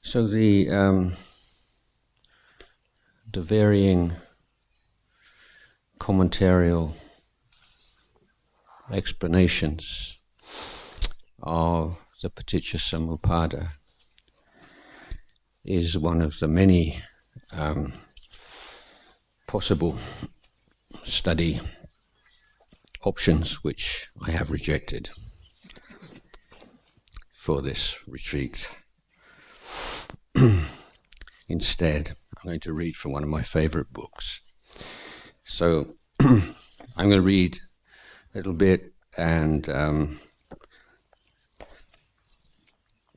So the varying commentarial explanations of the Paticca Samuppada is one of the many possible study options which I have rejected for this retreat. Instead, I'm going to read from one of my favorite books. So I'm going to read a little bit and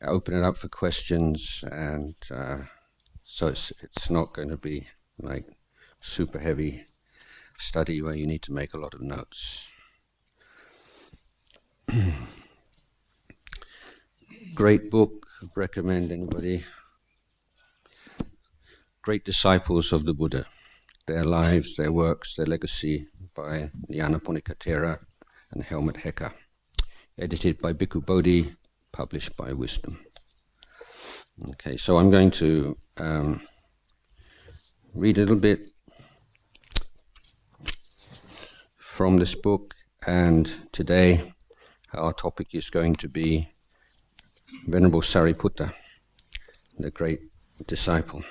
open it up for questions, and so it's not going to be like super heavy study where you need to make a lot of notes. Great book, recommend anybody. Great disciples of the Buddha, their lives, their works, their legacy, by Nyanaponika Thera and Helmut Hecker, edited by Bhikkhu Bodhi, published by Wisdom. Okay, so I'm going to read a little bit from this book, and today our topic is going to be Venerable Sariputta, the great disciple.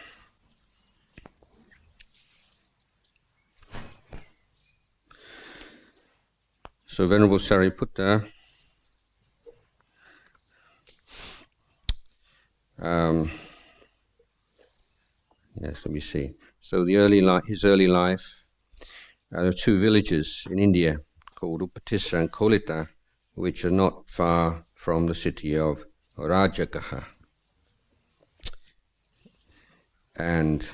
So Venerable Sariputta yes, let me see. So his early life, there are two villages in India called Upatissa and Kolita, which are not far from the city of Rajagaha. And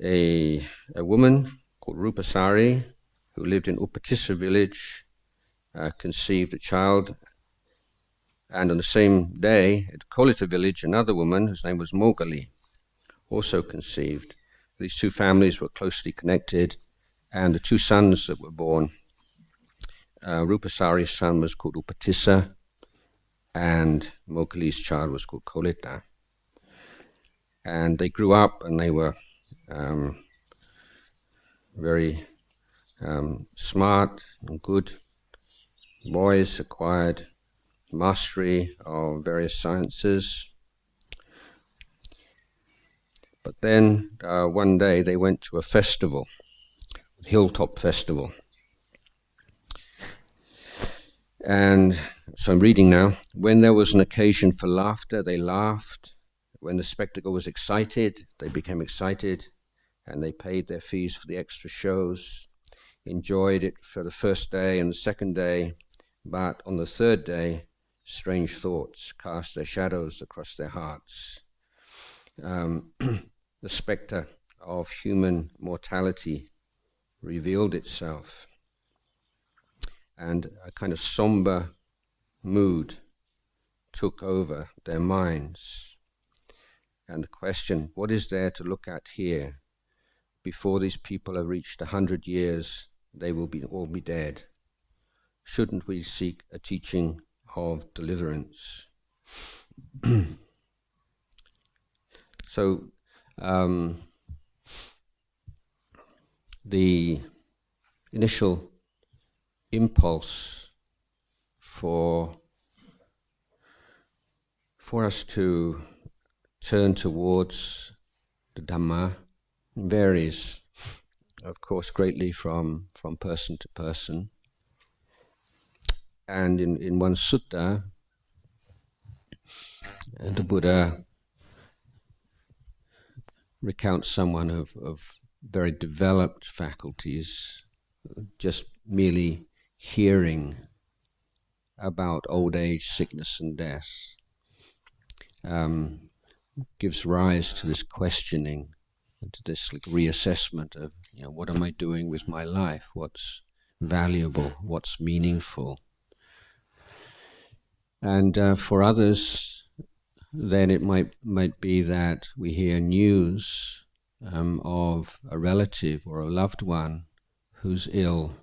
a woman called Rupasari, who lived in Upatissa village, conceived a child. And on the same day, at Kolita village, another woman, whose name was Mogali, also conceived. These two families were closely connected, and the two sons that were born, Rupasari's son was called Upatissa, and Mogali's child was called Kolita. And they grew up, and they were very smart and good boys, acquired mastery of various sciences. But then one day they went to a festival, hilltop festival. And so I'm reading now. When there was an occasion for laughter, they laughed. When the spectacle was excited, they became excited, and they paid their fees for the extra shows, enjoyed it for the first day and the second day, but on the third day, strange thoughts cast their shadows across their hearts. The spectre of human mortality revealed itself, and a kind of somber mood took over their minds. And the question, what is there to look at here? Before these people have reached 100 years, they will all be dead. Shouldn't we seek a teaching of deliverance? So the initial impulse for us to turn towards the Dhamma varies, of course, greatly from person to person. And in one sutta, the Buddha recounts someone of very developed faculties, just merely hearing about old age, sickness and death, gives rise to this questioning, to this reassessment of, what am I doing with my life? What's valuable? What's meaningful? And for others, then it might be that we hear news of a relative or a loved one who's ill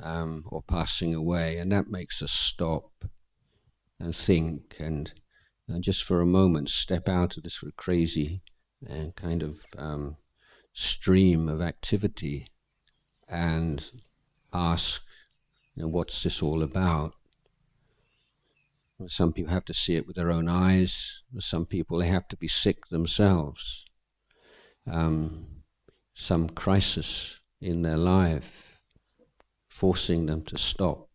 or passing away, and that makes us stop and think and just for a moment, step out of this sort of crazy and kind of stream of activity and ask, what's this all about? Some people have to see it with their own eyes. Some people, they have to be sick themselves. Some crisis in their life, forcing them to stop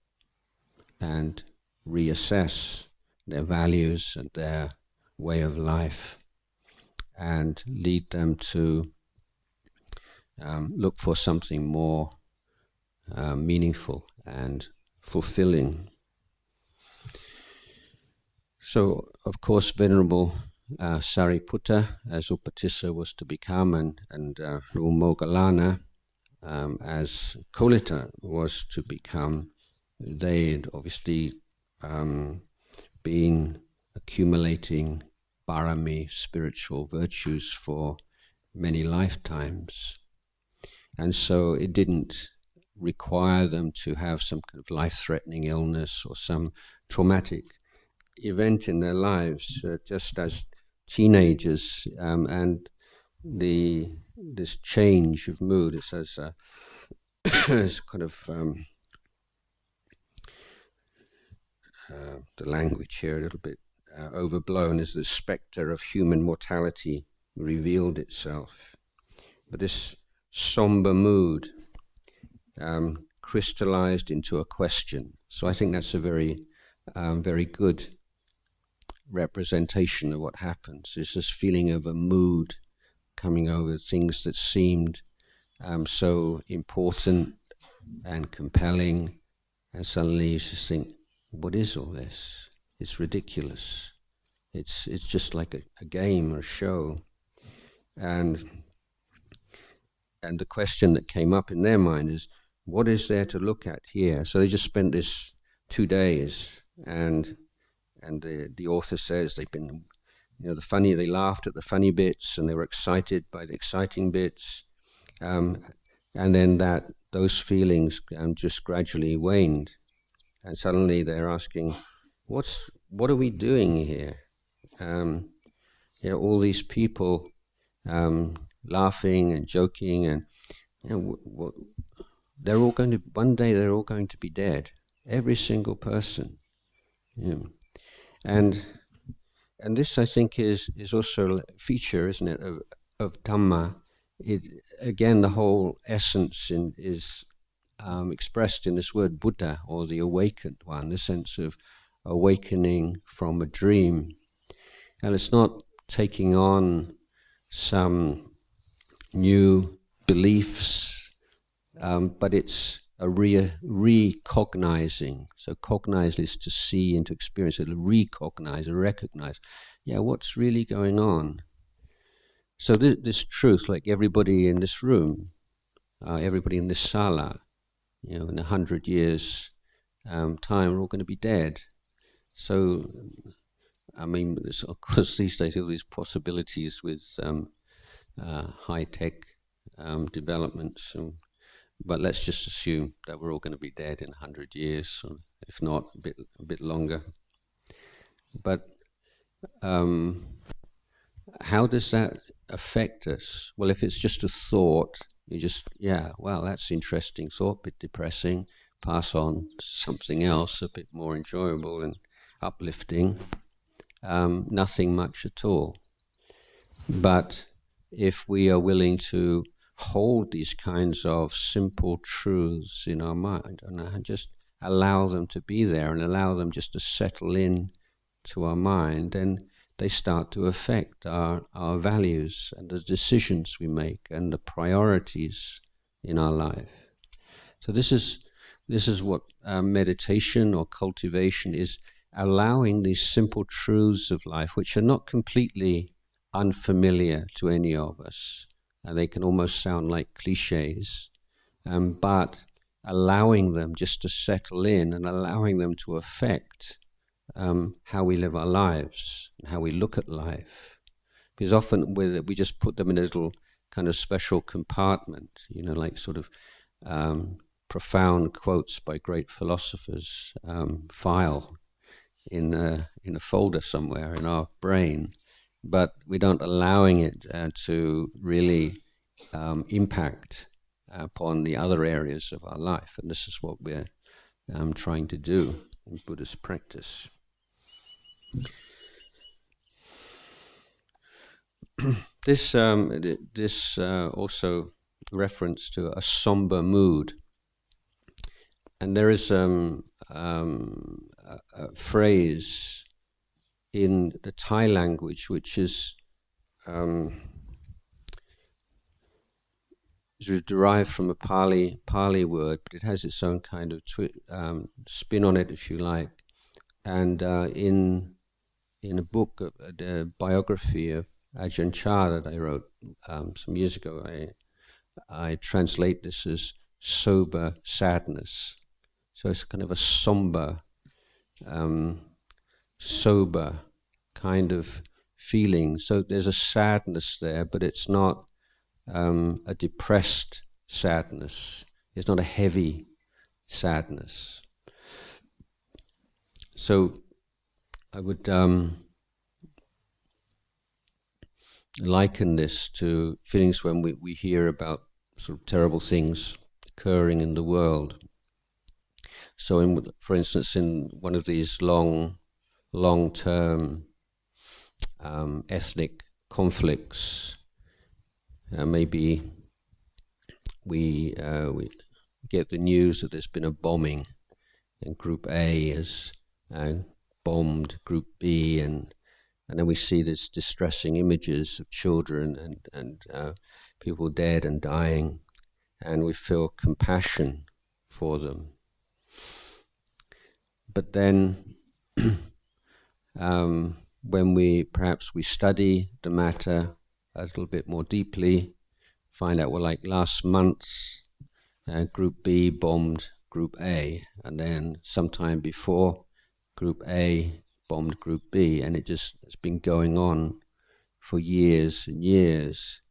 and reassess their values and their way of life, and lead them to look for something more meaningful and fulfilling. So, of course, Venerable Sariputta, as Upatissa was to become, and Moggallana, as Kolita was to become, they'd obviously been accumulating parami, spiritual virtues, for many lifetimes. And so it didn't require them to have some kind of life-threatening illness or some traumatic event in their lives, just as teenagers, and this change of mood, it says, is kind of the language here a little bit overblown, as the spectre of human mortality revealed itself. But this somber mood crystallized into a question. So I think that's a very good representation of what happens. Is this feeling of a mood coming over things that seemed so important and compelling, and suddenly you just think, what is all this? It's ridiculous. It's just like a game or a show. And the question that came up in their mind is, what is there to look at here? So they just spent this 2 days, and the author says they've been, they laughed at the funny bits, and they were excited by the exciting bits, and then those feelings just gradually waned, and suddenly they're asking, what are we doing here? All these people laughing and joking, and they're all going to, one day they're all going to be dead, every single person. And this, I think, is also a feature, isn't it, of Dhamma. Again, the whole essence is expressed in this word Buddha, or the awakened one, the sense of awakening from a dream. And it's not taking on some new beliefs, but it's a recognizing. So cognize is to see and to experience, to recognize, recognize. Yeah, what's really going on? So this truth, like everybody in this room, everybody in this sala, in 100 years' time, we're all going to be dead. So, I mean, of course, these days, all these possibilities with high-tech developments, but let's just assume that we're all going to be dead in 100 years, or if not, a bit longer. But how does that affect us? Well, if it's just a thought, you just, that's interesting thought, a bit depressing, pass on to something else, a bit more enjoyable and uplifting, nothing much at all. But if we are willing to hold these kinds of simple truths in our mind and just allow them to be there and allow them just to settle in to our mind, then they start to affect our values and the decisions we make and the priorities in our life. So this is what meditation or cultivation is, allowing these simple truths of life, which are not completely unfamiliar to any of us. They can almost sound like cliches, but allowing them just to settle in and allowing them to affect how we live our lives and how we look at life. Because often we just put them in a little kind of special compartment, like sort of profound quotes by great philosophers, file, in a folder somewhere in our brain, but we don't allowing it to really impact upon the other areas of our life. And this is what we're trying to do in Buddhist practice. This also reference to a somber mood, and there is a phrase in the Thai language which is derived from a Pali word, but it has its own kind of spin on it, if you like. And in a book, the biography of Ajahn Jayasaro that I wrote some years ago, I translate this as sober sadness. So it's kind of a somber, sober kind of feeling. So there's a sadness there, but it's not a depressed sadness. It's not a heavy sadness. So I would liken this to feelings when we hear about sort of terrible things occurring in the world. So, for instance, in one of these long-term ethnic conflicts, maybe we get the news that there's been a bombing, and Group A has bombed Group B, and then we see these distressing images of children and people dead and dying, and we feel compassion for them. But then when we study the matter a little bit more deeply, find out, well, like last month, Group B bombed Group A, and then sometime before, Group A bombed Group B, and it's been going on for years and years.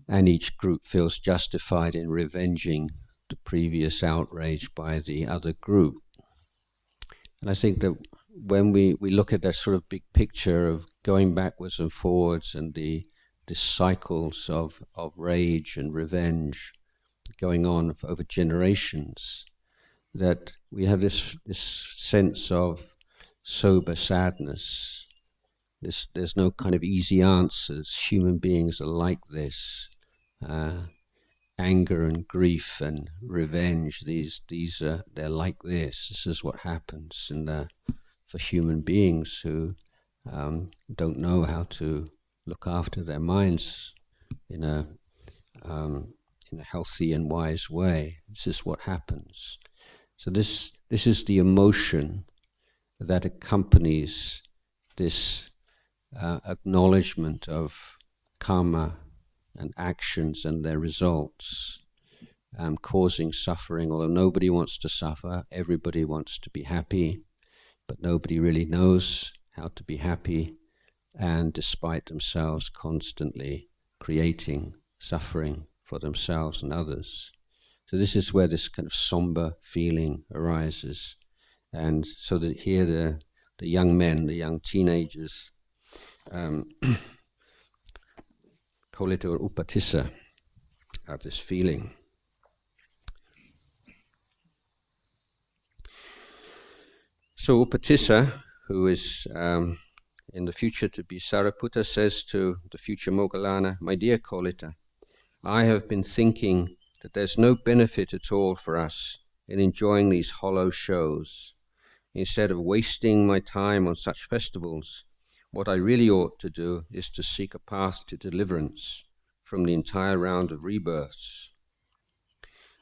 And each group feels justified in revenging the previous outrage by the other group. And I think that when we look at that sort of big picture of going backwards and forwards and the cycles of rage and revenge going on over generations, that we have this sense of sober sadness. There's no kind of easy answers. Human beings are like this. Anger and grief and revenge, they're like this. This is what happens for human beings who don't know how to look after their minds in a healthy and wise way. This is what happens. So this is the emotion that accompanies this acknowledgement of karma and actions and their results, causing suffering. Although nobody wants to suffer, everybody wants to be happy, but nobody really knows how to be happy, and despite themselves constantly creating suffering for themselves and others. So this is where this kind of somber feeling arises. And so that here the young men, the young teenagers, Kolita or Upatissa, have this feeling. So Upatissa, who is in the future to be Sariputta, says to the future Moggallana, "My dear Kolita, I have been thinking that there's no benefit at all for us in enjoying these hollow shows. Instead of wasting my time on such festivals, what I really ought to do is to seek a path to deliverance from the entire round of rebirths.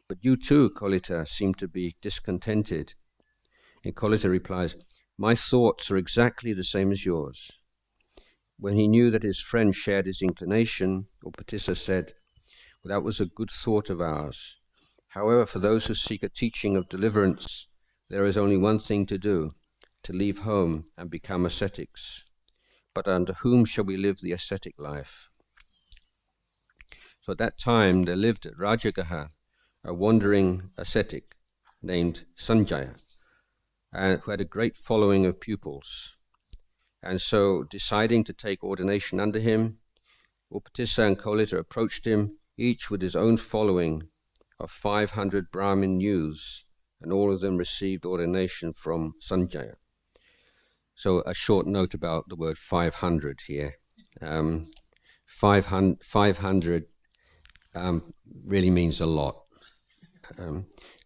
But you too, Kolita, seem to be discontented." And Kolita replies, "My thoughts are exactly the same as yours." When he knew that his friend shared his inclination, Upatissa said, "Well, that was a good thought of ours. However, for those who seek a teaching of deliverance, there is only one thing to do, to leave home and become ascetics. But under whom shall we live the ascetic life?" So at that time, there lived at Rajagaha a wandering ascetic named Sanjaya. who had a great following of pupils. And so, deciding to take ordination under him, Upatissa and Kolita approached him, each with his own following of 500 Brahmin youths, and all of them received ordination from Sanjaya. So a short note about the word 500 here. 500 really means a lot.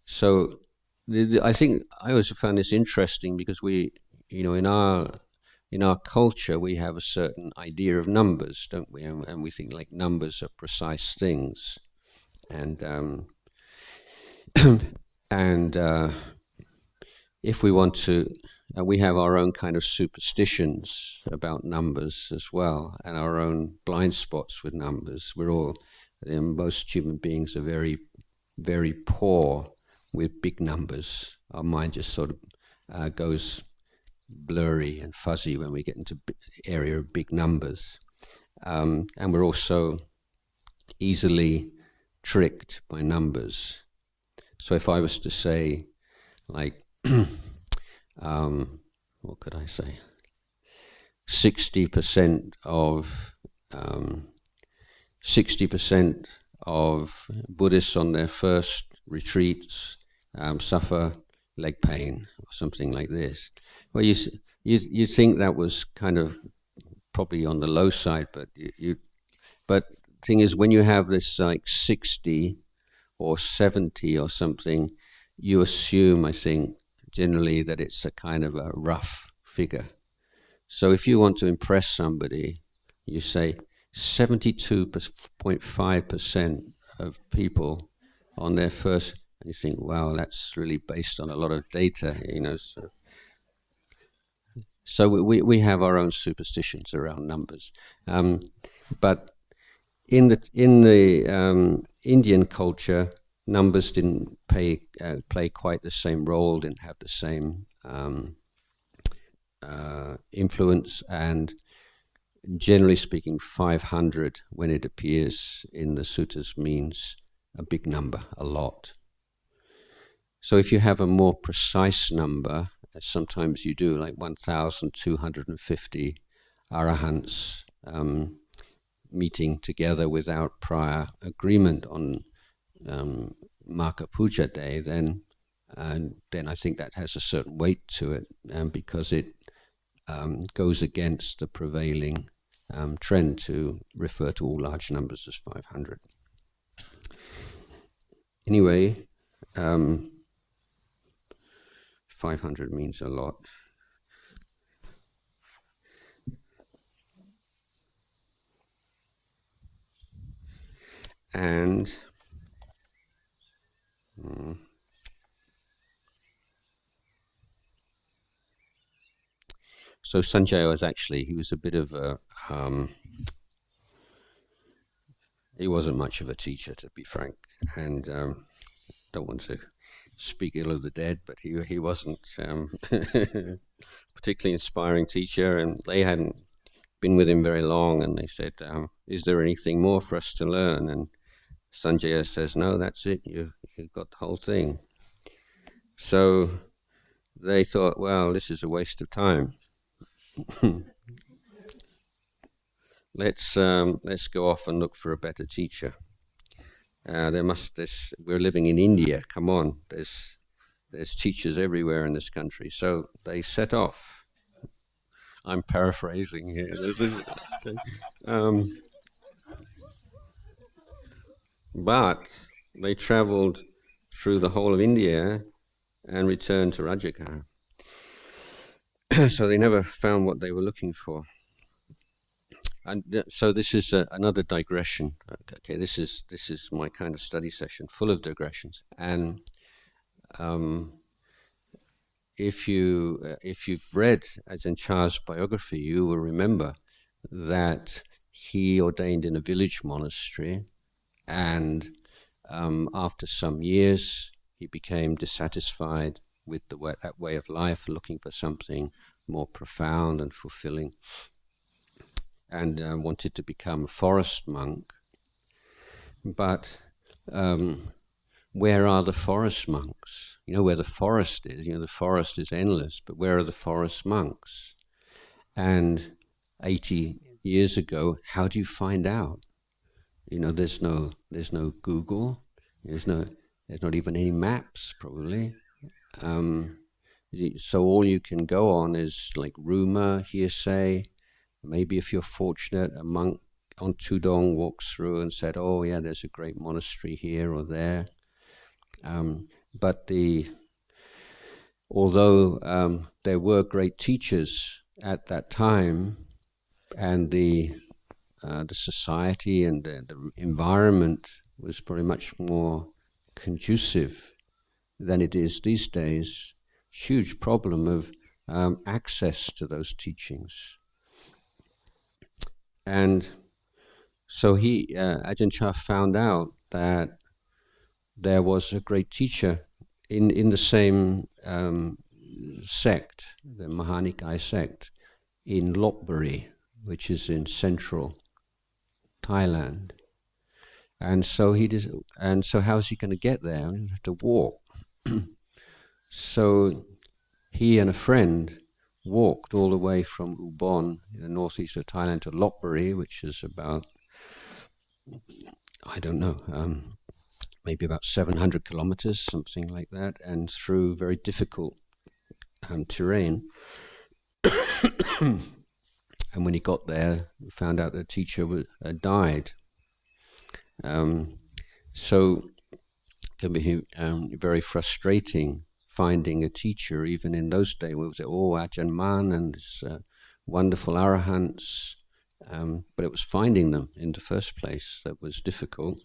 So I think I also found this interesting because we, in our culture, we have a certain idea of numbers, don't we? And we think like numbers are precise things. And if we want to, we have our own kind of superstitions about numbers as well, and our own blind spots with numbers. Most human beings are very, very poor with big numbers. Our mind just sort of goes blurry and fuzzy when we get into the area of big numbers. And we're also easily tricked by numbers. So if I was to say, like, what could I say? 60% of Buddhists on their first retreats suffer leg pain or something like this. Well, you think that was kind of probably on the low side, but but the thing is, when you have this like 60 or 70 or something, you assume, I think, generally that it's a kind of a rough figure. So if you want to impress somebody, you say 72.5% of people on their first, and you think, wow, that's really based on a lot of data, So we have our own superstitions around numbers, but in the Indian culture, numbers didn't play quite the same role, didn't have the same influence, and generally speaking, 500, when it appears in the suttas, means a big number, a lot. So if you have a more precise number, as sometimes you do, like 1,250 arahants meeting together without prior agreement on Maka Puja Day, then I think that has a certain weight to it, because it goes against the prevailing trend to refer to all large numbers as 500. Anyway, 500 means a lot. And so Sanjaya he was a bit of a, he wasn't much of a teacher, to be frank, and don't want to speak ill of the dead, but he wasn't particularly inspiring teacher, and they hadn't been with him very long, and they said, is there anything more for us to learn? And Sanjaya says, no, that's it, you've got the whole thing. So they thought, well, this is a waste of time. Let's go off and look for a better teacher. We're living in India, come on, there's teachers everywhere in this country. So they set off. I'm paraphrasing here. But they traveled through the whole of India and returned to Rajagaha. So they never found what they were looking for. And so this is another digression. Okay, this is my kind of study session, full of digressions. And if you've read Ajahn Chah's biography, you will remember that he ordained in a village monastery, and after some years he became dissatisfied with that way of life, looking for something more profound and fulfilling, and wanted to become a forest monk. But where are the forest monks? You know where the forest is. You know, the forest is endless, but where are the forest monks? And 80 years ago, how do you find out? You know, there's no Google. There's not even any maps, probably. So all you can go on is like rumor, hearsay. Maybe if you're fortunate, a monk on Tudong walks through and said, "Oh yeah, there's a great monastery here or there." But although there were great teachers at that time, and the society and the environment was probably much more conducive than it is these days, huge problem of access to those teachings. And so Ajahn Chah found out that there was a great teacher in the same sect, the Mahanikai sect, in Lopburi, which is in central Thailand. And so how's he going to get there? He have to walk. So he and a friend walked all the way from Ubon, in the northeast of Thailand, to Lopburi, which is about, I don't know, maybe about 700 kilometers, something like that, and through very difficult terrain. And when he got there, he found out the teacher died. So it can be very frustrating finding a teacher, even in those days. We would say, "Oh, Ajahn Man and his wonderful arahants," but it was finding them in the first place that was difficult.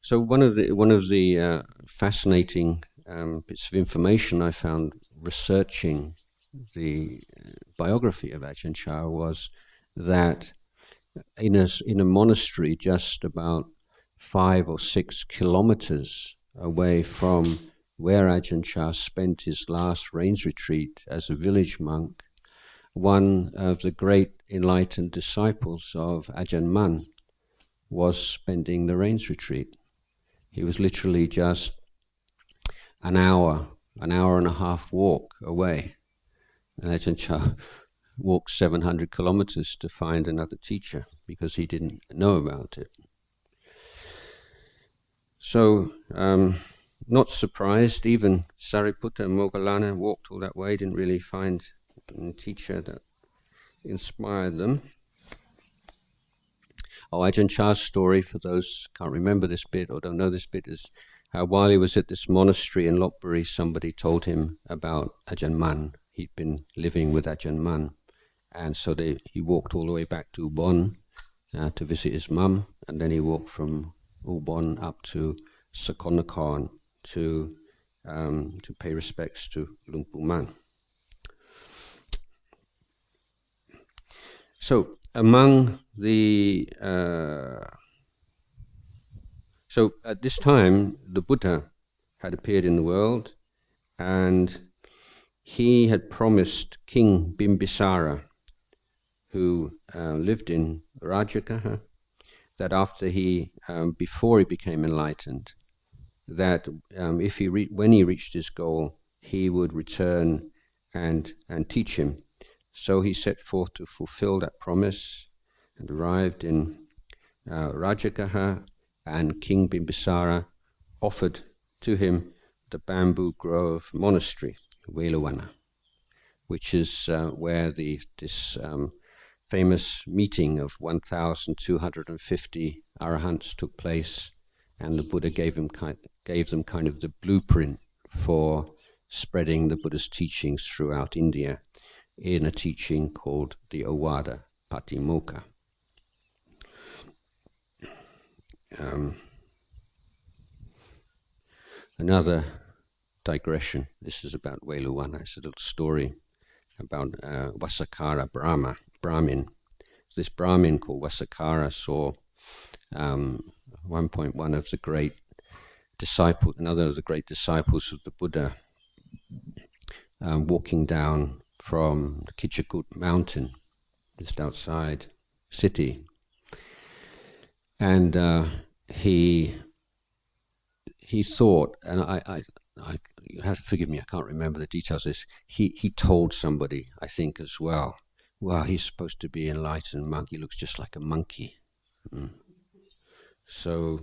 So one of the fascinating bits of information I found researching the biography of Ajahn Chah was that in a monastery just about 5 or 6 kilometers away from where Ajahn Chah spent his last rains retreat as a village monk, one of the great enlightened disciples of Ajahn Mun was spending the rains retreat. He was literally just an hour and a half walk away. And Ajahn Chah walked 700 kilometers to find another teacher because he didn't know about it. So, not surprised, even Sariputta and Moggallana walked all that way, didn't really find a teacher that inspired them. Ajahn Chah's story, for those who can't remember this bit or don't know this bit, is how while he was at this monastery in Lopburi, somebody told him about Ajahn Mun. He'd been living with Ajahn Mun. And so he walked all the way back to Ubon to visit his mum, and then he walked from Ubon up to Sakonnakorn to pay respects to Luang Pu Man. So among the so at this time the Buddha had appeared in the world, and he had promised King Bimbisara, who lived in Rajagaha, that after before he became enlightened, that when he reached his goal, he would return and teach him. So he set forth to fulfill that promise and arrived in Rajagaha, and King Bimbisara offered to him the Bamboo Grove Monastery, Weluwana, which is where this famous meeting of 1,250 arahants took place, and the Buddha gave them kind of the blueprint for spreading the Buddha's teachings throughout India in a teaching called the Ovada Patimokkha. Another digression. This is about Weluwana. It's a little story about Vasakara Brahmin. This Brahmin called Vasakara saw one point one of the great disciples, another of the great disciples of the Buddha, walking down from the Kichakut mountain, just outside city, and he he thought, and I you have to forgive me, I can't remember the details of this. He told somebody, I think, as well, wow, he's supposed to be an enlightened monk. He looks just like a monkey. So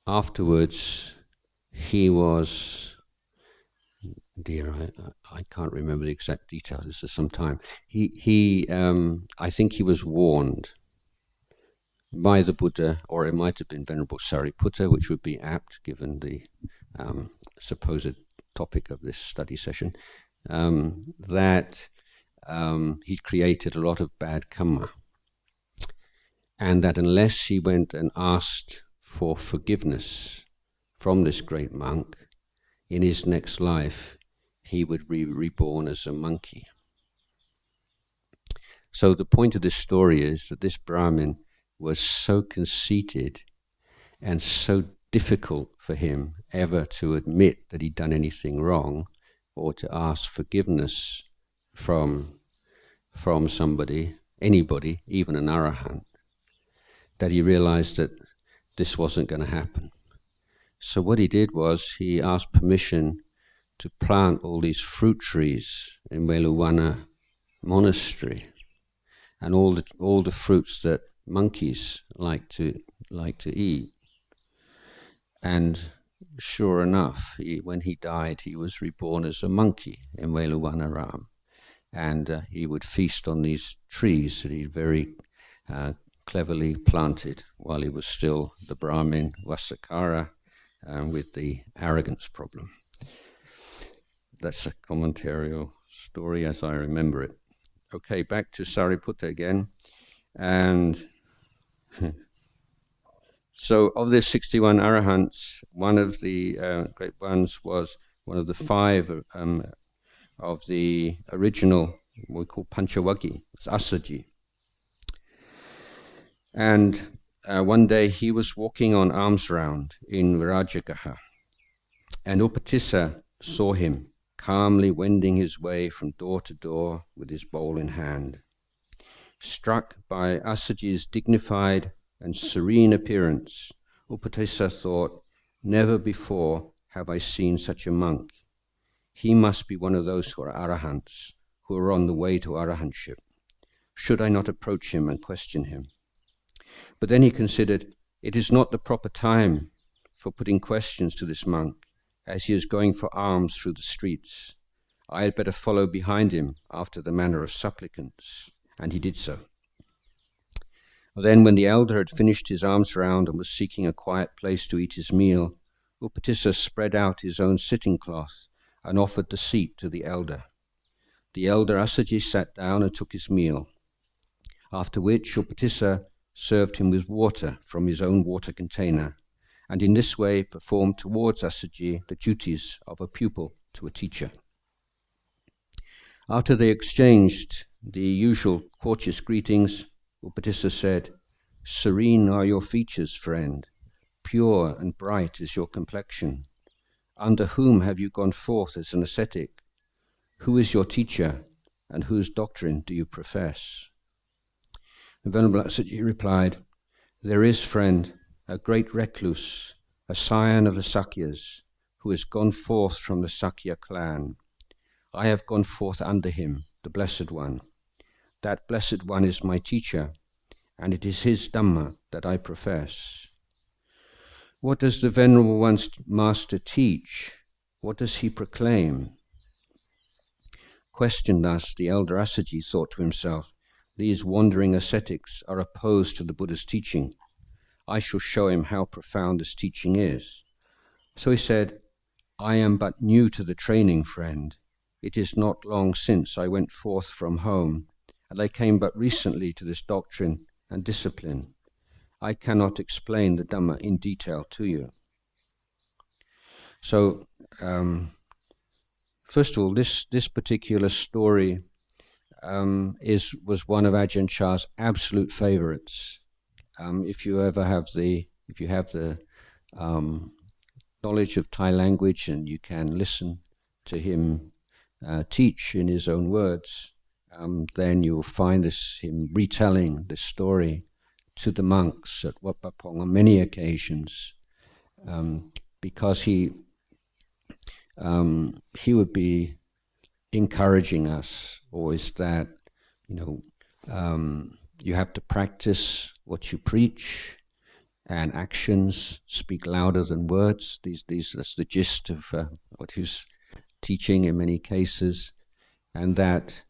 afterwards, he was, dear, I can't remember the exact details. This is some time. I think he was warned by the Buddha, or it might have been Venerable Sariputta, which would be apt given the supposed topic of this study session, that he'd created a lot of bad karma, and that unless he went and asked for forgiveness from this great monk, in his next life he would be reborn as a monkey. So the point of this story is that this Brahmin was so conceited and so difficult for him ever to admit that he'd done anything wrong or to ask forgiveness from somebody, anybody, even an arahant, that he realized that this wasn't going to happen. So what he did was he asked permission to plant all these fruit trees in Veluwana monastery, and all the fruits that monkeys like to eat. And sure enough, when he died, he was reborn as a monkey in Veluwana Ram, and he would feast on these trees that he very cleverly planted while he was still the Brahmin Vasakara, with the arrogance problem. That's a commentarial story as I remember it. Okay, back to Sariputta again. And so of the 61 arahants, one of the great ones was one of the 5 of the original, what we call Panchavaggi, it's Asaji. And one day he was walking on alms round in Virajagaha, and Upatissa saw him calmly wending his way from door to door with his bowl in hand. Struck by Asaji's dignified and serene appearance, Upatissa thought, never before have I seen such a monk. He must be one of those who are arahants, who are on the way to arahantship. Should I not approach him and question him? But then he considered, it is not the proper time for putting questions to this monk, as he is going for alms through the streets. I had better follow behind him after the manner of supplicants. And he did so. Then when the elder had finished his alms round and was seeking a quiet place to eat his meal, Upatissa spread out his own sitting cloth and offered the seat to the elder. The elder Asaji sat down and took his meal, after which Upatissa served him with water from his own water container, and in this way performed towards Asaji the duties of a pupil to a teacher. After they exchanged the usual courteous greetings, Upatissa said, serene are your features, friend. Pure and bright is your complexion. Under whom have you gone forth as an ascetic? Who is your teacher, and whose doctrine do you profess? The Venerable Asaji replied, there is, friend, a great recluse, a scion of the Sakyas, who has gone forth from the Sakya clan. I have gone forth under him, the Blessed One. That Blessed One is my teacher, and it is his Dhamma that I profess. What does the Venerable One's master teach? What does he proclaim? Questioned thus, the elder Asaji thought to himself, these wandering ascetics are opposed to the Buddha's teaching. I shall show him how profound this teaching is. So he said, I am but new to the training, friend. It is not long since I went forth from home, and I came but recently to this doctrine and discipline. I cannot explain the Dhamma in detail to you. So, first of all, this particular story was one of Ajahn Chah's absolute favorites. If you have the knowledge of Thai language and you can listen to him teach in his own words, then you'll find him retelling this story to the monks at Wat Pah Pong on many occasions, because he would be encouraging us always that, you have to practice what you preach, and actions speak louder than words. That's the gist of what he was teaching in many cases, and that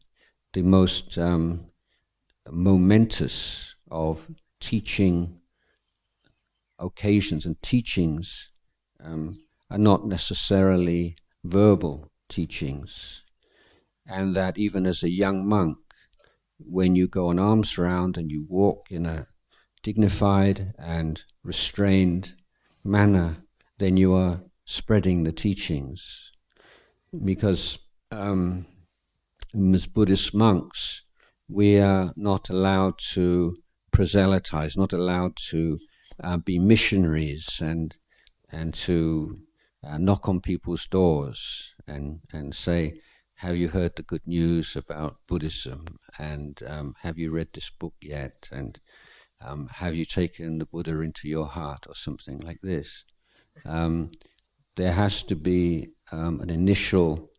the most momentous of teaching occasions and teachings are not necessarily verbal teachings, and that even as a young monk, when you go on alms round and you walk in a dignified and restrained manner, then you are spreading the teachings. Because as Buddhist monks, we are not allowed to proselytize, not allowed to be missionaries and to knock on people's doors and say, have you heard the good news about Buddhism? And have you read this book yet? And have you taken the Buddha into your heart, or something like this? There has to be an initial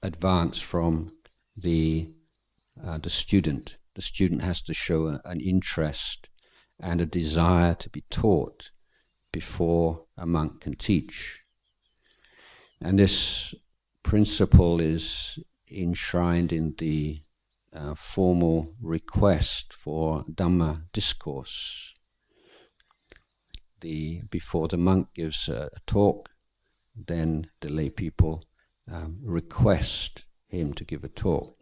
advance from the student. The student has to show an interest and a desire to be taught before a monk can teach. And this principle is enshrined in the formal request for Dhamma discourse. Before the monk gives a talk, then the lay people request him to give a talk.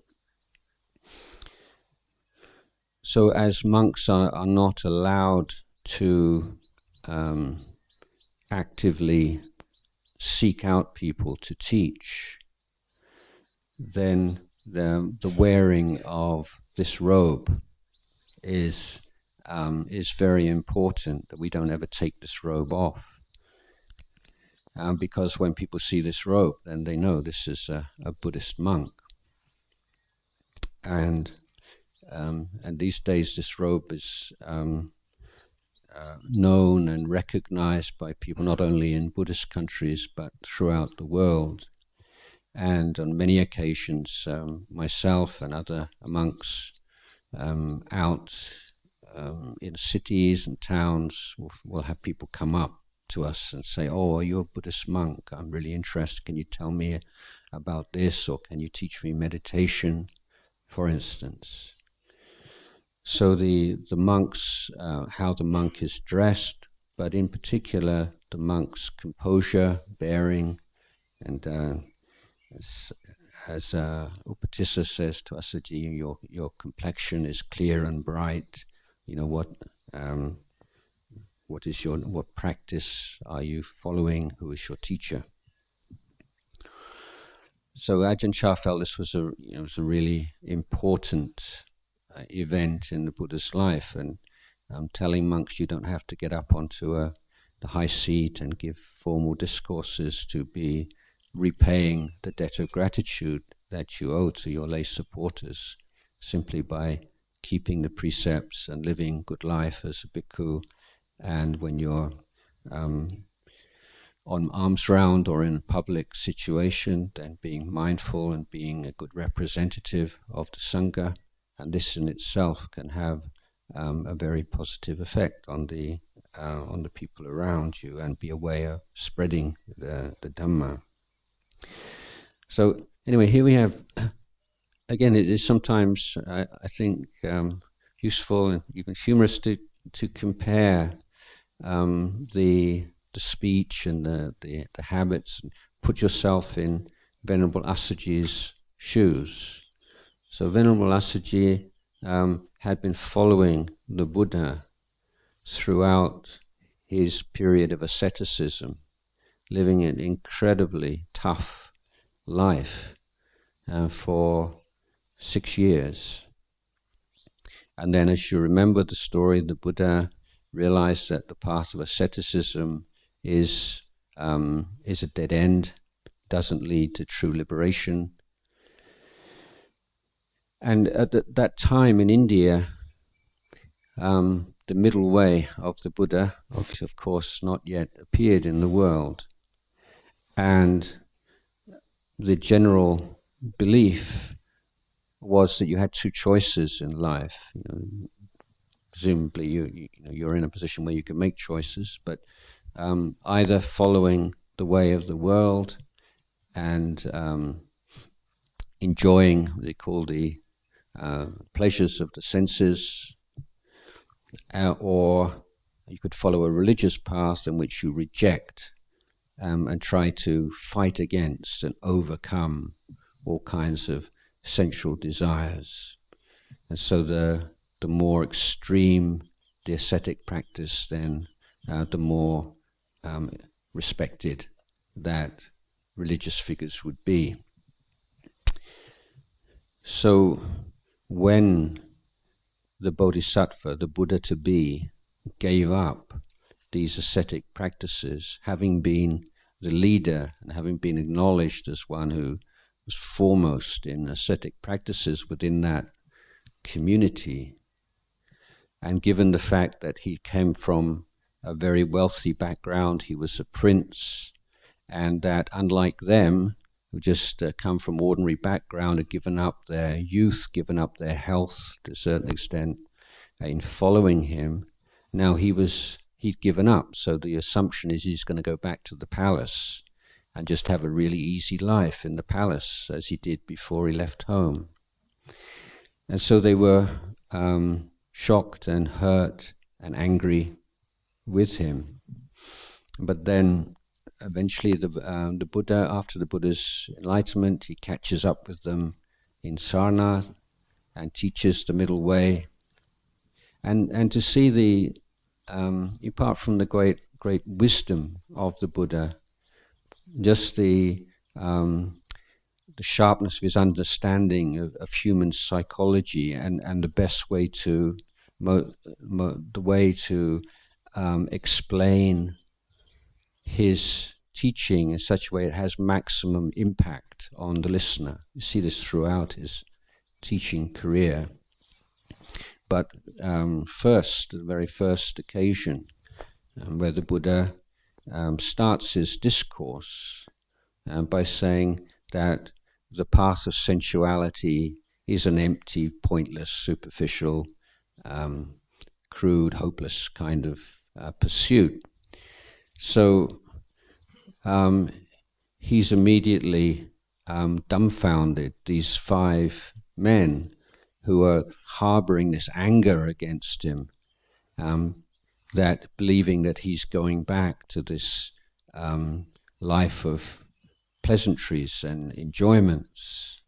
So as monks are not allowed to actively seek out people to teach, then the wearing of this robe is very important, that we don't ever take this robe off. Because when people see this robe, then they know this is a Buddhist monk. And these days this robe is known and recognized by people not only in Buddhist countries but throughout the world. And on many occasions, myself and other monks out in cities and towns will have people come up to us and say, "Oh, are you a Buddhist monk? I'm really interested. Can you tell me about this, or can you teach me meditation?" for instance. So the monks, how the monk is dressed, but in particular the monk's composure, bearing, and as Upatissa says to Asaji, your complexion is clear and bright. What practice are you following? Who is your teacher? So Ajahn Chah felt this was a really important event in the Buddha's life, and telling monks you don't have to get up onto the high seat and give formal discourses to be repaying the debt of gratitude that you owe to your lay supporters, simply by keeping the precepts and living good life as a bhikkhu. And when you're on alms round or in a public situation, then being mindful and being a good representative of the Sangha, and this in itself can have a very positive effect on the people around you, and be a way of spreading the Dhamma. So anyway, here we have, again, it is sometimes, I think, useful and even humorous to compare the speech and the habits, and put yourself in Venerable Asaji's shoes. So Venerable Asaji had been following the Buddha throughout his period of asceticism, living an incredibly tough life for 6 years. And then, as you remember the story, the Buddha realized that the path of asceticism is a dead end, doesn't lead to true liberation. And at that time in India, the middle way of the Buddha, of course, not yet appeared in the world. And the general belief was that you had two choices in life. Presumably you're in a position where you can make choices, but either following the way of the world and enjoying what they call the pleasures of the senses, or you could follow a religious path in which you reject and try to fight against and overcome all kinds of sensual desires. And so the more extreme the ascetic practice, then the more respected that religious figures would be. So when the Bodhisattva, the Buddha-to-be, gave up these ascetic practices, having been the leader and having been acknowledged as one who was foremost in ascetic practices within that community, and given the fact that he came from a very wealthy background, he was a prince, and that unlike them, who just come from ordinary background, had given up their youth, given up their health to a certain extent in following him, now he'd given up. So the assumption is he's going to go back to the palace and just have a really easy life in the palace as he did before he left home. And so they were shocked and hurt and angry with him. But then eventually the Buddha, after the Buddha's enlightenment, he catches up with them in Sarnath and teaches the middle way. And to see the, apart from the great wisdom of the Buddha, just the sharpness of his understanding of human psychology and the best way to, explain his teaching in such a way it has maximum impact on the listener. You see this throughout his teaching career. But first, the very first occasion where the Buddha starts his discourse by saying that the path of sensuality is an empty, pointless, superficial, crude, hopeless kind of pursuit. So he's immediately dumbfounded, these 5 men who are harboring this anger against him, that believing that he's going back to this life of pleasantries and enjoyments.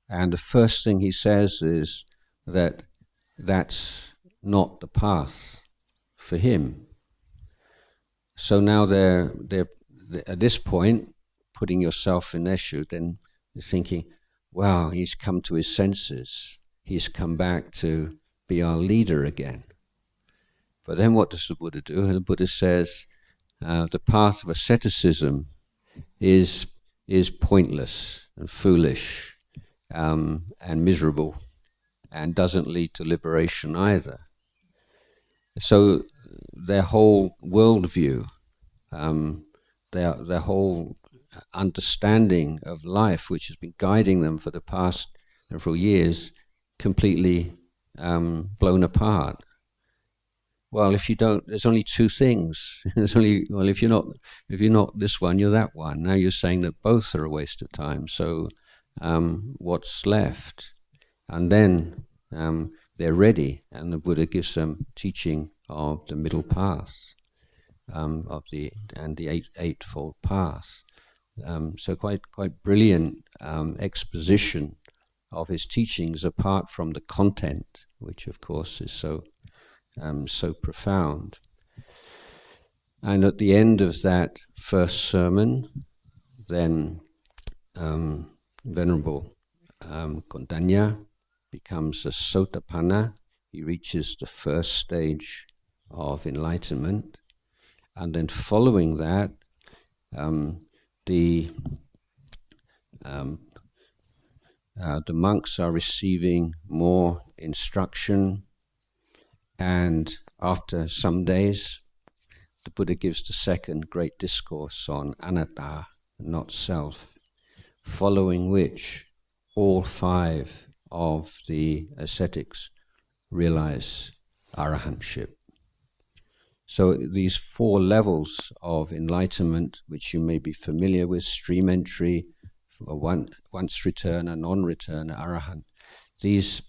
And the first thing he says is that that's not the path for him. So now they're at this point, putting yourself in their shoes, then you're thinking, wow, he's come to his senses. He's come back to be our leader again. But then what does the Buddha do? And the Buddha says, the path of asceticism is pointless and foolish and miserable and doesn't lead to liberation either. So their whole worldview, their whole understanding of life, which has been guiding them for the past several years, completely blown apart. Well, if you don't, there's only 2 things. There's only, well, if you're not this one, you're that one. Now you're saying that both are a waste of time. So what's left? And then they're ready, and the Buddha gives them teaching of the middle path, of the eightfold path. So quite brilliant exposition of his teachings, apart from the content, which of course is so profound. And at the end of that first sermon, then Venerable Kondanya becomes a Sotapanna. He reaches the first stage of enlightenment, and then following that, the monks are receiving more instruction, And after some days, the Buddha gives the second great discourse on anatta, not self, following which all 5 of the ascetics realize arahantship. So these 4 levels of enlightenment, which you may be familiar with, stream entry, once returner, non-returner, arahant, these,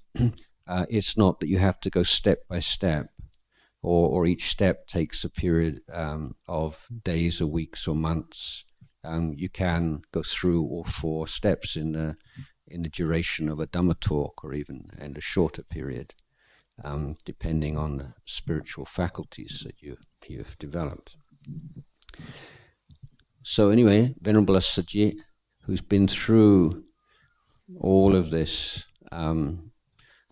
it's not that you have to go step by step, or each step takes a period of days or weeks or months. You can go through all 4 steps in the duration of a Dhamma talk, or even in a shorter period, depending on the spiritual faculties that you've developed. So anyway, Venerable Assaji, who's been through all of this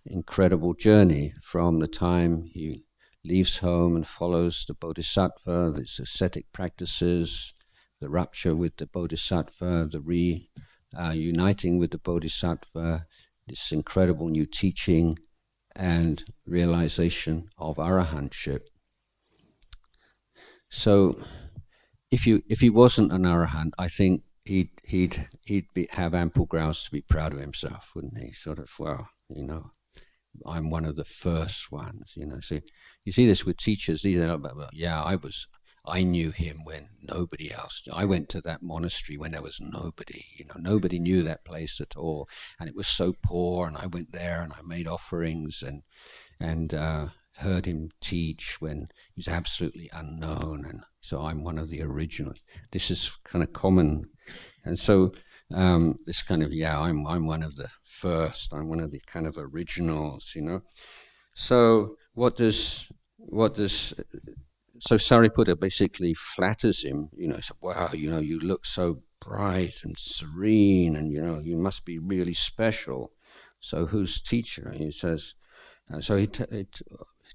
incredible journey from the time he leaves home and follows the Bodhisattva, his ascetic practices, the rupture with the Bodhisattva, the reuniting with the Bodhisattva, this incredible new teaching and realization of arahantship. So if he wasn't an arahant, I think he'd have ample grounds to be proud of himself, wouldn't he? Sort of, well, I'm one of the first ones, So you see this with teachers. These are, well, yeah, I knew him when nobody else. I went to that monastery when there was nobody. Nobody knew that place at all, and it was so poor. And I went there and I made offerings and heard him teach when he was absolutely unknown. And so I'm one of the originals. This is kind of common, and so. This kind of, I'm one of the first. I'm one of the kind of originals, So so Sariputta basically flatters him, said, wow, you look so bright and serene, and you must be really special. So who's teacher? And he says, so he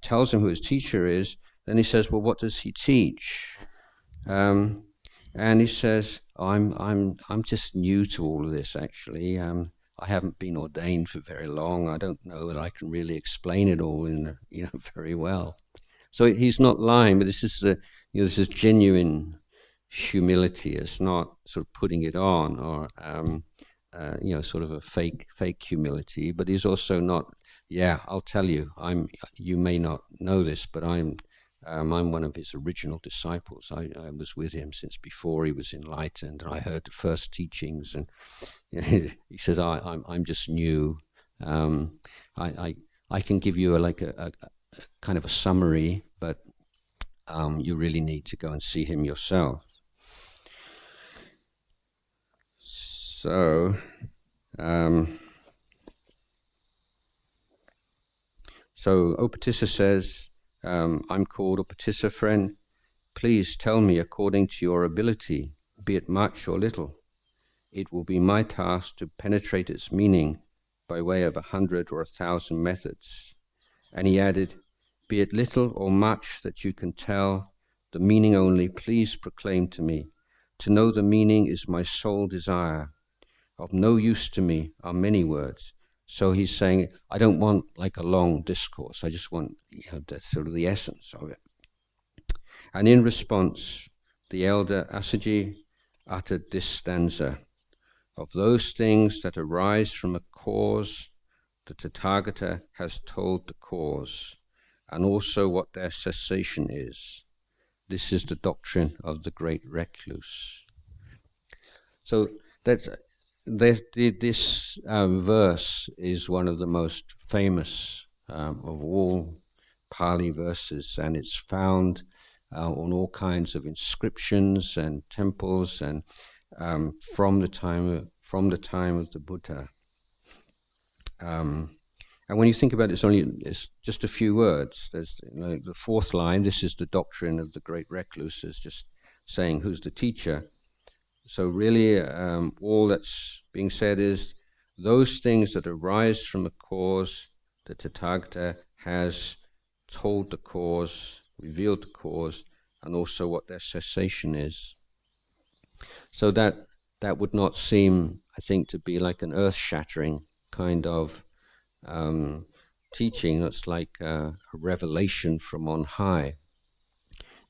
tells him who his teacher is. Then he says, well, what does he teach? And he says, I'm just new to all of this, actually. I haven't been ordained for very long. I don't know that I can really explain it all very well. So he's not lying, but this is this is genuine humility. It's not sort of putting it on, or sort of a fake humility. But he's also not. Yeah, I'll tell you. You may not know this, but I'm one of his original disciples. I was with him since before he was enlightened, and I heard the first teachings. And he says, I'm just new. I can give you a kind of a summary, but you really need to go and see him yourself. So, Opatissa says, I'm called Opatissa, friend. Please tell me according to your ability, be it much or little. It will be my task to penetrate its meaning by way of 100 or 1,000 methods. And he added, be it little or much that you can tell, the meaning only, please proclaim to me. To know the meaning is my sole desire. Of no use to me are many words. So he's saying, I don't want like a long discourse. I just want sort of the essence of it. And in response, the elder Assaji uttered this stanza. Of those things that arise from a cause, the Tathagata has told the cause, and also what their cessation is. This is the doctrine of the great recluse. So this verse is one of the most famous of all Pali verses, and it's found on all kinds of inscriptions and temples, and from the time of the Buddha. And when you think about it, it's just a few words. There's the fourth line. This is the doctrine of the great recluse. Is just saying who's the teacher. So really, all that's being said is those things that arise from a cause, the Tathagata has told the cause, revealed the cause, and also what their cessation is. So that would not seem, I think, to be like an earth-shattering kind of teaching that's like a revelation from on high.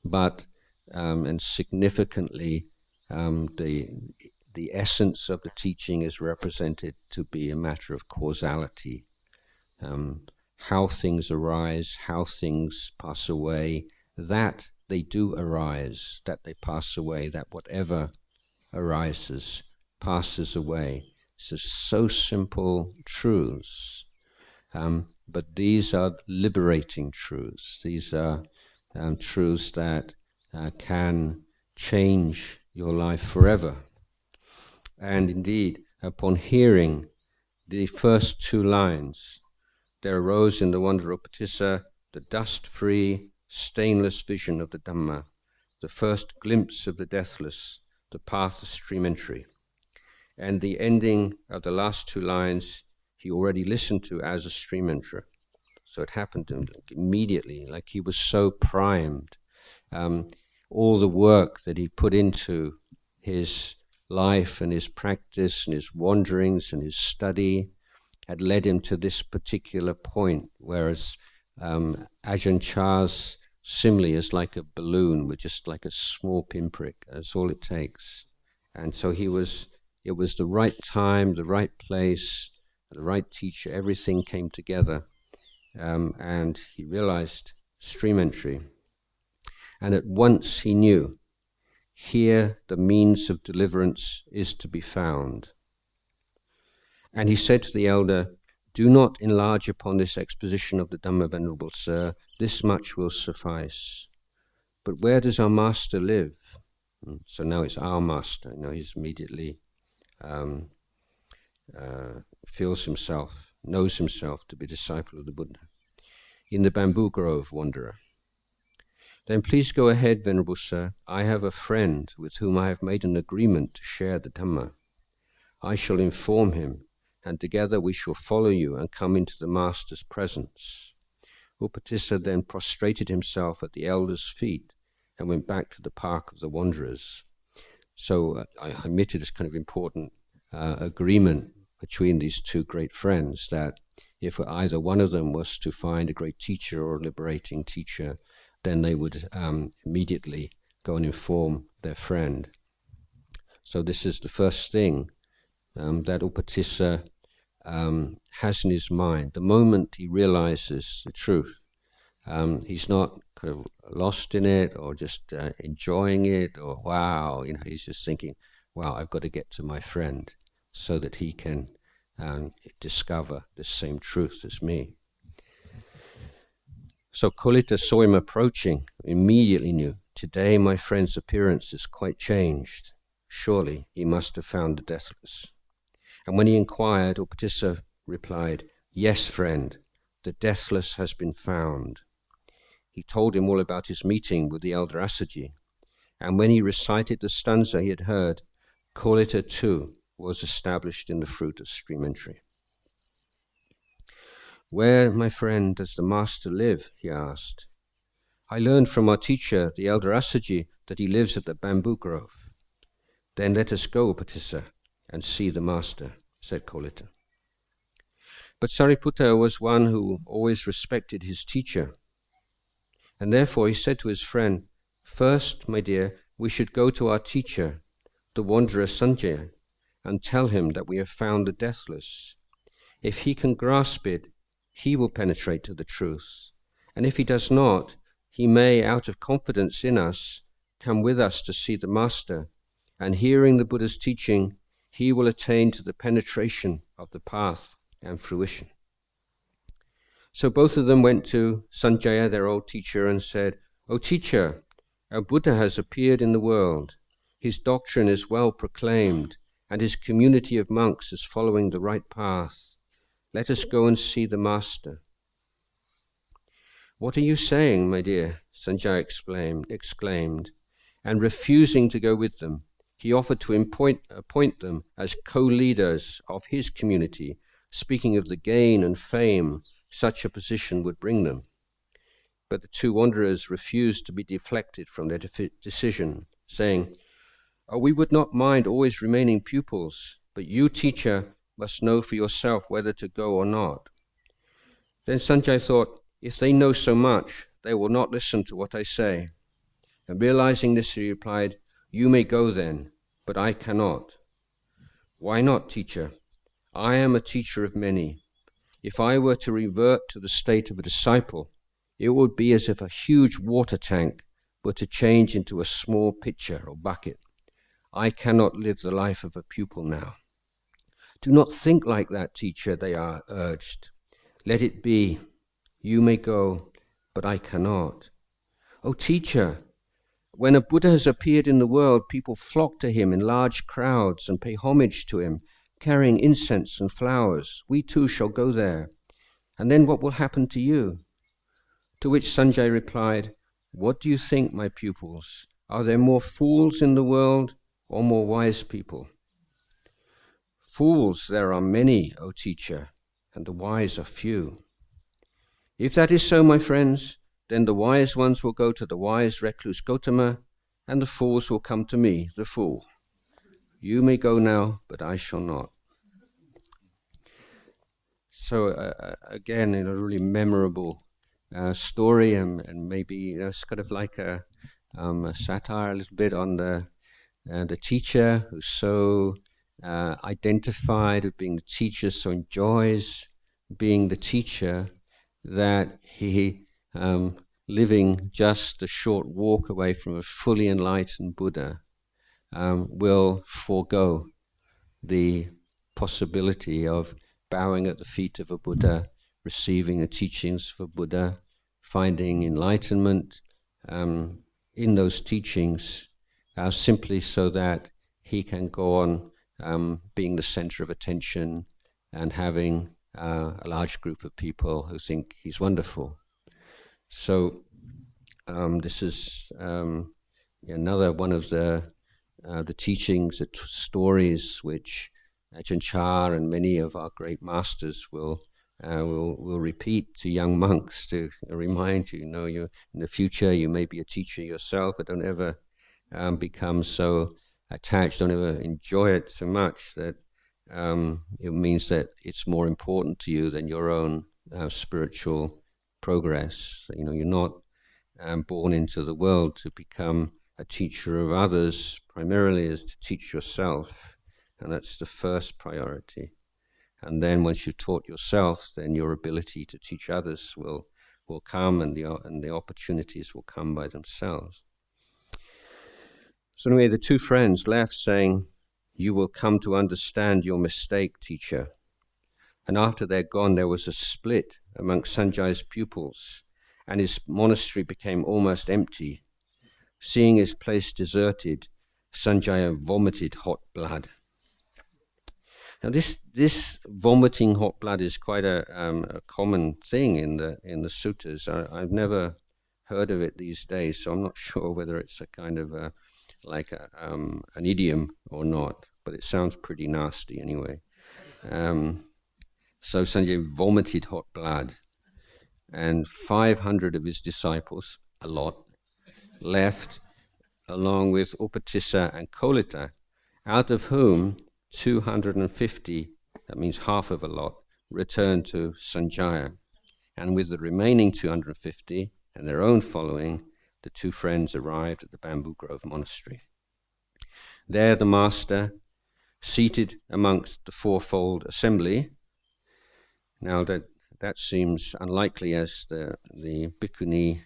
But, and significantly, the essence of the teaching is represented to be a matter of causality. How things arise, how things pass away, that they do arise, that they pass away, that whatever arises passes away. So simple truths. But these are liberating truths. These are truths that can change your life forever. And indeed, upon hearing the first two lines, there arose in the wanderer Upatissa the dust-free, stainless vision of the Dhamma, the first glimpse of the deathless, the path of stream entry. And the ending of the last two lines he already listened to as a stream enterer. So it happened to him immediately, like he was so primed. All the work that he put into his life and his practice and his wanderings and his study had led him to this particular point, whereas Ajahn Chah's simile is like a balloon with just like a small pinprick. That's all it takes. And so it was the right time, the right place, the right teacher. Everything came together, and he realized stream entry. And at once he knew, here the means of deliverance is to be found. And he said to the elder, do not enlarge upon this exposition of the Dhamma, Venerable Sir. This much will suffice. But where does our master live? So now it's our master. He's immediately feels himself, knows himself to be a disciple of the Buddha. In the bamboo grove, wanderer. Then please go ahead, Venerable Sir. I have a friend with whom I have made an agreement to share the Dhamma. I shall inform him, and together we shall follow you and come into the Master's presence. Upatissa then prostrated himself at the elder's feet and went back to the park of the wanderers. So I admitted this kind of important agreement between these two great friends, that if either one of them was to find a great teacher or a liberating teacher, then they would immediately go and inform their friend. So this is the first thing that Upatissa has in his mind. The moment he realizes the truth, he's not kind of lost in it or just enjoying it or wow, he's just thinking, wow, I've got to get to my friend so that he can discover the same truth as me. So Kolita saw him approaching, immediately knew, today my friend's appearance is quite changed. Surely he must have found the deathless. And when he inquired, Upatissa replied, yes, friend, the deathless has been found. He told him all about his meeting with the elder Assaji, and when he recited the stanza he had heard, Kolita too was established in the fruit of stream entry. Where, my friend, does the master live? He asked. I learned from our teacher, the elder Assaji, that he lives at the bamboo grove. Then let us go, Upatissa, and see the master, said Kolita. But Sariputta was one who always respected his teacher, and therefore he said to his friend, first, my dear, we should go to our teacher, the wanderer Sanjaya, and tell him that we have found the deathless. If he can grasp it, he will penetrate to the truth, and if he does not, he may, out of confidence in us, come with us to see the master, and hearing the Buddha's teaching, he will attain to the penetration of the path and fruition. So both of them went to Sanjaya, their old teacher, and said, O teacher, our Buddha has appeared in the world. His doctrine is well proclaimed, and his community of monks is following the right path. Let us go and see the master. What are you saying, my dear? Sanjaya exclaimed, and refusing to go with them, he offered to appoint them as co-leaders of his community, speaking of the gain and fame such a position would bring them. But the two wanderers refused to be deflected from their decision, saying, oh, we would not mind always remaining pupils, but you, teacher, must know for yourself whether to go or not. Then Sanjay thought, if they know so much, they will not listen to what I say. And realizing this, he replied, you may go then, but I cannot. Why not, teacher? I am a teacher of many. If I were to revert to the state of a disciple, it would be as if a huge water tank were to change into a small pitcher or bucket. I cannot live the life of a pupil now. Do not think like that, teacher, they are urged. Let it be. You may go, but I cannot. Oh, teacher, when a Buddha has appeared in the world, people flock to him in large crowds and pay homage to him, carrying incense and flowers. We too shall go there. And then what will happen to you? To which Sanjay replied, what do you think, my pupils? Are there more fools in the world or more wise people? Fools there are many, O teacher, and the wise are few. If that is so, my friends, then the wise ones will go to the wise recluse Gotama, and the fools will come to me, the fool. You may go now, but I shall not. So again, a really memorable story, and maybe it's kind of like a satire a little bit on the teacher who's so identified with being the teacher, so enjoys being the teacher, that he, living just a short walk away from a fully enlightened Buddha, will forego the possibility of bowing at the feet of a Buddha, receiving the teachings of a Buddha, finding enlightenment in those teachings, simply so that he can go on being the center of attention and having a large group of people who think he's wonderful. So this is another one of the teachings, the stories which Ajahn Chah and many of our great masters will repeat to young monks to remind you, you in the future you may be a teacher yourself, but don't ever become so attached, don't ever enjoy it so much that it means that it's more important to you than your own spiritual progress. You're not born into the world to become a teacher of others. Primarily is to teach yourself, and that's the first priority. And then once you've taught yourself, then your ability to teach others will come, and the opportunities will come by themselves. So anyway, the two friends left saying, you will come to understand your mistake, teacher. And after they're gone, there was a split amongst Sanjay's pupils, and his monastery became almost empty. Seeing his place deserted, Sanjaya vomited hot blood. Now this vomiting hot blood is quite a common thing in the suttas. I've never heard of it these days, so I'm not sure whether it's a kind of an idiom or not, but it sounds pretty nasty anyway. So Sanjay vomited hot blood, and 500 of his disciples, a lot, left along with Upatissa and Kolita, out of whom 250, that means half of a lot, returned to Sanjaya. And with the remaining 250 and their own following, the two friends arrived at the Bamboo Grove Monastery. There the master, seated amongst the fourfold assembly. Now that seems unlikely, as the Bhikkhuni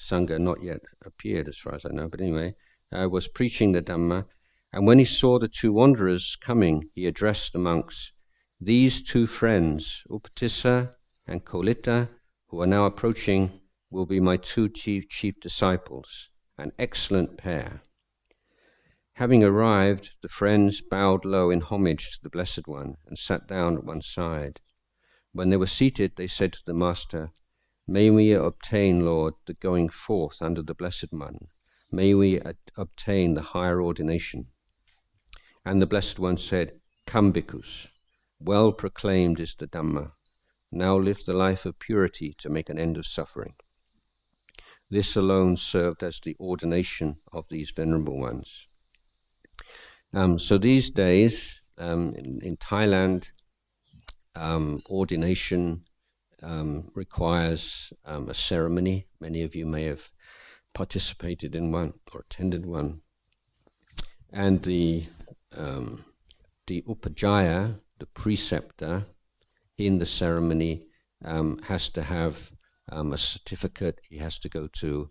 Sangha not yet appeared as far as I know, but anyway, was preaching the Dhamma, and when he saw the two wanderers coming, he addressed the monks, these two friends, Upatissa and Kolita, who are now approaching, will be my two chief disciples, an excellent pair. Having arrived, the friends bowed low in homage to the Blessed One and sat down at one side. When they were seated, they said to the Master, may we obtain, Lord, the going forth under the Blessed One. May we obtain the higher ordination. And the Blessed One said, come, bhikkhus, well proclaimed is the Dhamma. Now live the life of purity to make an end of suffering. This alone served as the ordination of these venerable ones. So these days, in Thailand, ordination requires a ceremony. Many of you may have participated in one or attended one. And the upajjhaya, the preceptor in the ceremony, has to have a certificate. He has to go to,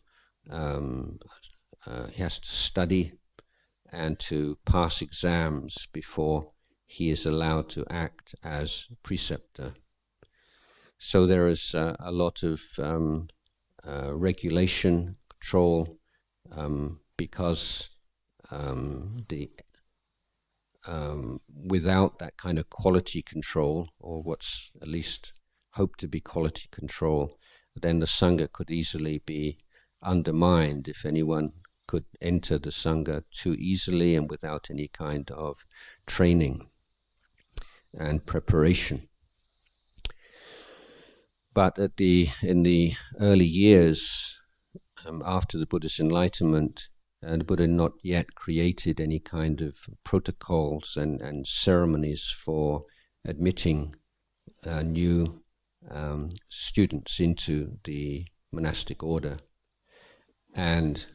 he has to study and to pass exams before he is allowed to act as preceptor. So there is a lot of regulation, control, because without that kind of quality control, or what's at least hoped to be quality control, then the Sangha could easily be undermined if anyone could enter the Sangha too easily and without any kind of training and preparation. But in the early years, after the Buddha's enlightenment, the Buddha had not yet created any kind of protocols and ceremonies for admitting new students into the monastic order. And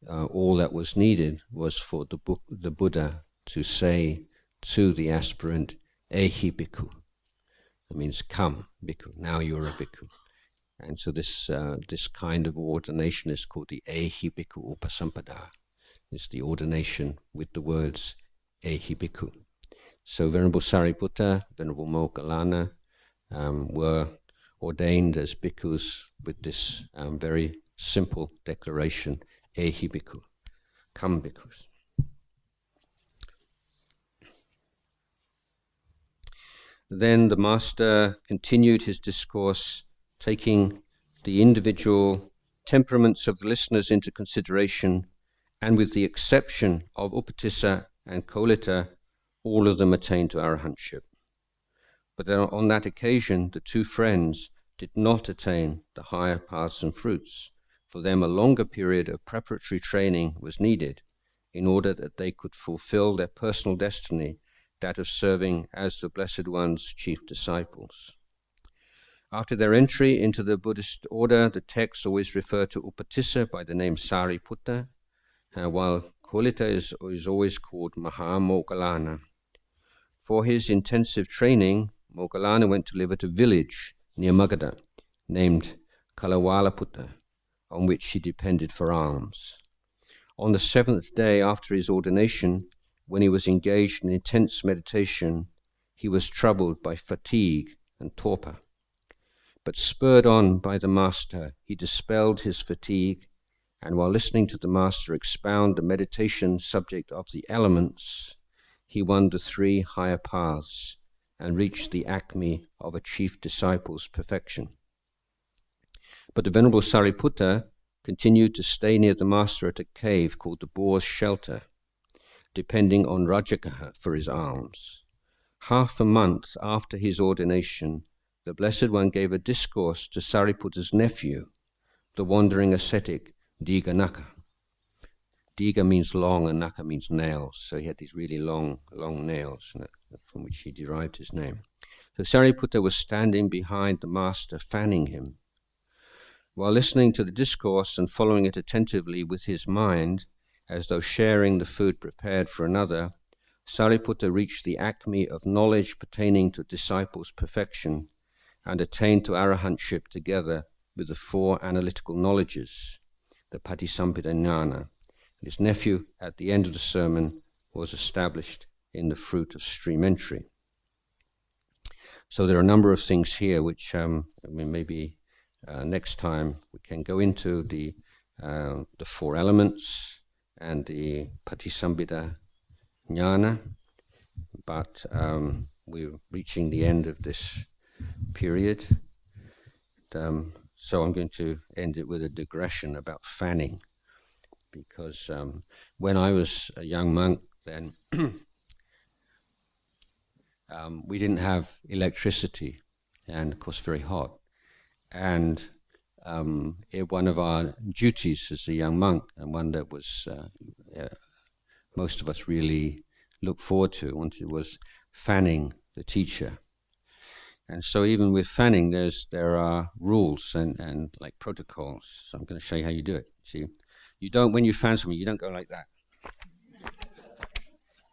all that was needed was for the Buddha to say to the aspirant, Ehi bhikkhu. That means, come, bhikkhu, now you're a bhikkhu. And so this kind of ordination is called the Ehi bhikkhu upasampada. It's the ordination with the words Ehi bhikkhu. So Venerable Sariputta, Venerable Moggallana were ordained as bhikkhus with this very simple declaration, Ehi bhikkhu, come bhikkhus. Then the master continued his discourse, taking the individual temperaments of the listeners into consideration, and with the exception of Upatissa and Kolita, all of them attained to arahantship. But then on that occasion, the two friends did not attain the higher paths and fruits. For them, a longer period of preparatory training was needed in order that they could fulfill their personal destiny, that of serving as the Blessed One's chief disciples. After their entry into the Buddhist order, the texts always refer to Upatissa by the name Sariputta, while Kolita is always called Moggallana. For his intensive training, Moggallana went to live at a village near Magadha named Kalawalaputta, on which he depended for alms. On the 7th day after his ordination, when he was engaged in intense meditation, he was troubled by fatigue and torpor. But spurred on by the master, he dispelled his fatigue, and while listening to the master expound the meditation subject of the elements, he won the 3 higher paths and reached the acme of a chief disciple's perfection. But the Venerable Sariputta continued to stay near the master at a cave called the Boar's Shelter, depending on Rajagaha for his alms. Half a month after his ordination, the Blessed One gave a discourse to Sariputta's nephew, the wandering ascetic Diganaka. Diga means long and Naka means nails, so he had these really long nails, from which he derived his name. So Sariputta was standing behind the master, fanning him. While listening to the discourse and following it attentively with his mind, as though sharing the food prepared for another, Sariputta reached the acme of knowledge pertaining to disciples' perfection and attained to arahantship together with the 4 analytical knowledges, the Patisampita Jnana. His nephew, at the end of the sermon, was established in the fruit of stream entry. So there are a number of things here which maybe next time we can go into the 4 elements and the Patisampita Jnana, but we're reaching the end of this period. So I'm going to end it with a digression about fanning, because when I was a young monk then, we didn't have electricity, and of course very hot. And one of our duties as a young monk, and one that was most of us really looked forward to, was fanning the teacher. And so even with fanning, there are rules and like protocols. So I'm going to show you how you do it. See, you don't, when you fan something, you don't go like that.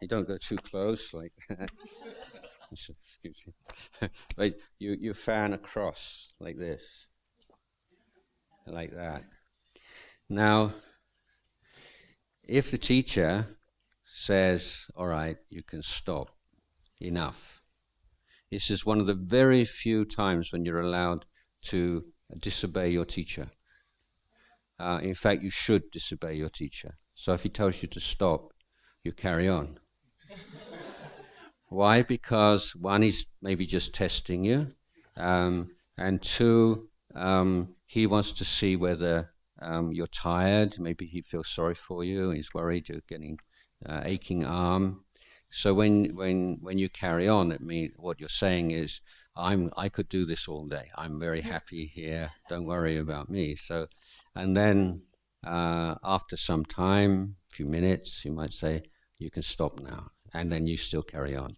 You don't go too close like that. Excuse me. But you fan across like this, like that. Now, if the teacher says, all right, you can stop, enough. This is one of the very few times when you're allowed to disobey your teacher. In fact, you should disobey your teacher. So if he tells you to stop, you carry on. Why? Because one, he's maybe just testing you, and two, he wants to see whether you're tired. Maybe he feels sorry for you. He's worried you're getting aching arm. So when you carry on, it means what you're saying is, I could do this all day. I'm very happy here. Don't worry about me. So, and then after some time, a few minutes, you might say, you can stop now, and then you still carry on.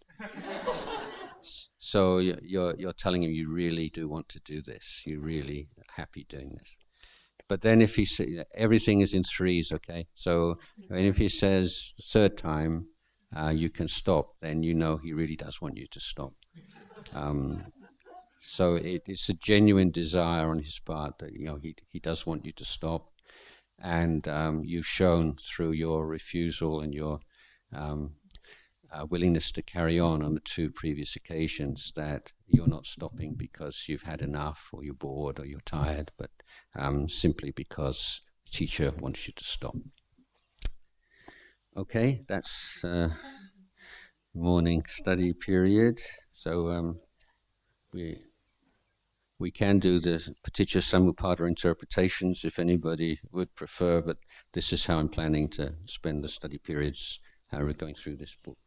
So you're telling him you really do want to do this. You're really happy doing this. But then if he says, everything is in threes, okay? So and if he says the third time, you can stop, then you know he really does want you to stop. So it's a genuine desire on his part that he does want you to stop, and you've shown through your refusal and your willingness to carry on the two previous occasions that you're not stopping because you've had enough, or you're bored, or you're tired, but simply because the teacher wants you to stop. Okay, that's morning study period. So we can do the Paticca Samuppada interpretations if anybody would prefer, but this is how I'm planning to spend the study periods, how we're going through this book.